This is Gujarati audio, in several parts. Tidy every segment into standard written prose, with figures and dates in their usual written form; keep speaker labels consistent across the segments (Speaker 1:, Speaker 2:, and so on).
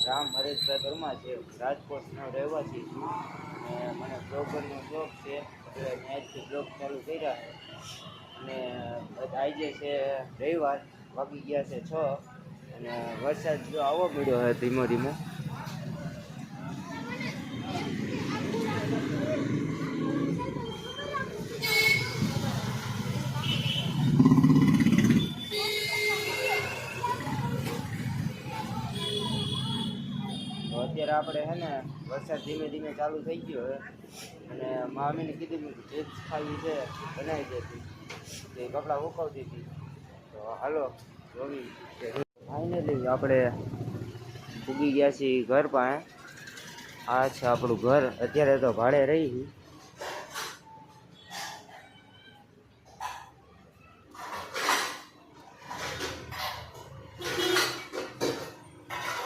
Speaker 1: રામ હરેશભાઈ પરમાર છે. રાજકોટનો રહેવાસી છું અને મને બ્લોગરનો શોખ છે એટલે મેં આજથી બ્લોગ ચાલુ કર્યા છે. અને આજે છે રવિવાર, વાગી ગયા છે 6 અને વરસાદ જો આવવો મળ્યો છે ધીમો ધીમો. તો અત્યારે આપણે છે ને વરસાદ ધીમે ધીમે ચાલુ થઈ ગયો છે અને મામીને કીધું ચિપ્સ ખાવી છે બનાવી દેતી, એ કપડાં ઉકાવતી હતી. તો હાલો જોવી ફાઇનલી આપણે ઉગી ગયા છીએ ઘર પાસે. આ છે આપણું ઘર. અત્યારે તો ભાડે રહી.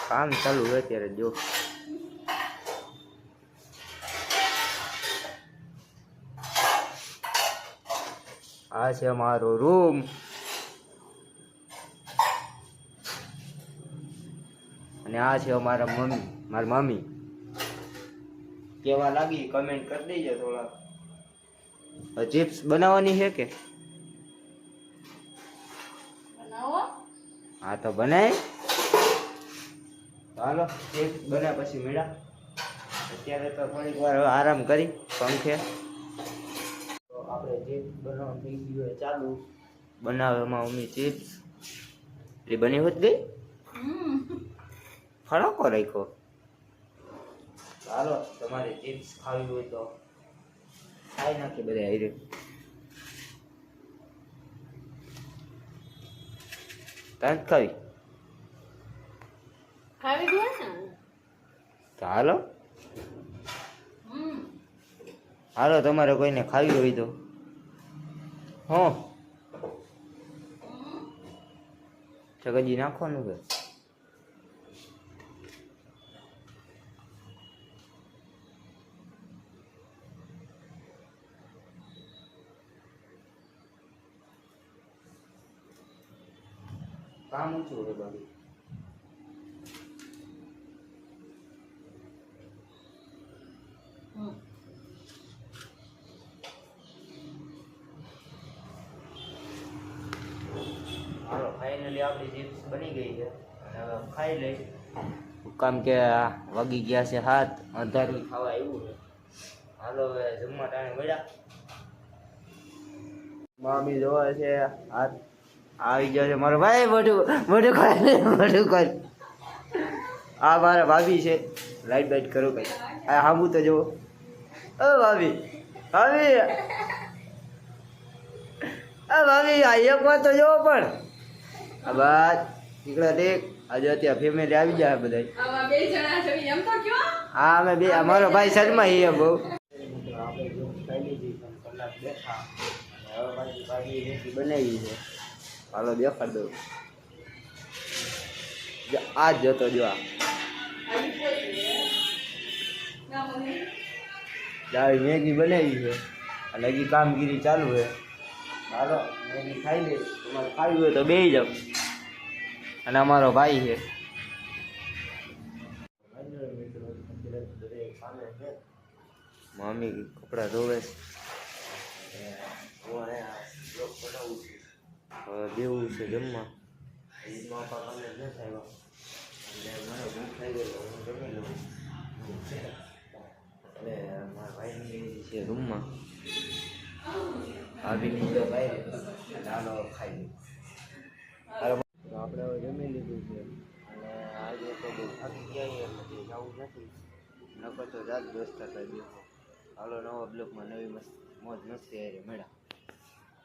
Speaker 1: કામ ચાલુ છે અત્યારે. જો આ છે મારો રૂમ. અને આ છે મારા મમ્મી, મારી મમ્મી. કેવા લાગી કમેન્ટ કરી દેજો. થોડા ચિપ્સ બનાવવાની છે કે બનાવો? હા તો બનાય. ચાલો ચિપ્સ બન્યા પછી મેળા. અત્યારે તો થોડીક વાર આરામ કરી પંખે. તો આપણે ચિપ્સ બનાવવાનું થઈ ગયું ચાલુ. બનાવવામાં મમ્મી ચિપ્સ એ બની હોત ગઈ. ફરાકો રાખ્યો. ચાલો તમારે ચિપ્સ ખાવી હોય તો ખાઈ નાખી બધા હારે. તાંત ખાવી દે ને. ચાલો હાલો તમારે કોઈને ખાવી હોય તો. હો ચગજી નાખવાનું કે કામ ઊંચું હોય બાકી. હાલો ફાઇનલી આપણી ચિપ્સ બની ગઈ છે અને હવે ખાઈ લઈ. કામ કે વાગી ગયા છે 7, અંધારું ખાવા આવ્યું છે. હાલો હવે જમવા ટાણે મળ્યા. મામી જોવા છે હાથ આવી ગયો છે મારો ભાઈ. મોઢું ખાય. આ મારા ભાભી છે. લાઈટ બાઈટ કરો કઈ. આ હામું તો જુઓ. ઓ ભાભી, ભાભી, ભાભી આ એક વાર તો જોવો. પણ આ બાદ નીકળ્યા દેખ. આજે અત્યારે ફેમિલી આવી જાય બધા. હા અમે બે. અમારો ભાઈ શર્મા એ બહુ. આપણે જો ખાઈ લીધી કલાક બેઠા. હવે પાછી ભાભી રેસી બનાવી છે. હાલો દેખાડ દઉં. આ જ જોતો જો. આ મેગી બનાવી છે અને હજી કામગીરી ચાલુ છે. હાલો મેગી ખાઈ લે. તમારે ખાવી હોય તો બેસી જાઓ. અને અમારો ભાઈ છે. મમ્મી કપડા ધોવે છે. દેવું છે જમવા. પાપા કમે ન થાય એટલે મને ભૂખ થઈ ગઈ. હું જમી લઉં. એટલે મારા ભાઈની છે રૂમમાં. ભાભીની તો ભાઈ એટલે હાલો ખાઈ લઉં. આપણે હવે જમી લીધું છે અને આજે તો બહુ થાકી ગયા એટલે જવું નથી. નકર તો રાત દોસ્તા કરી દેવો. હાલો નવા બ્લોકમાં નવી મોજ મસ્તી હારે મળ્યા.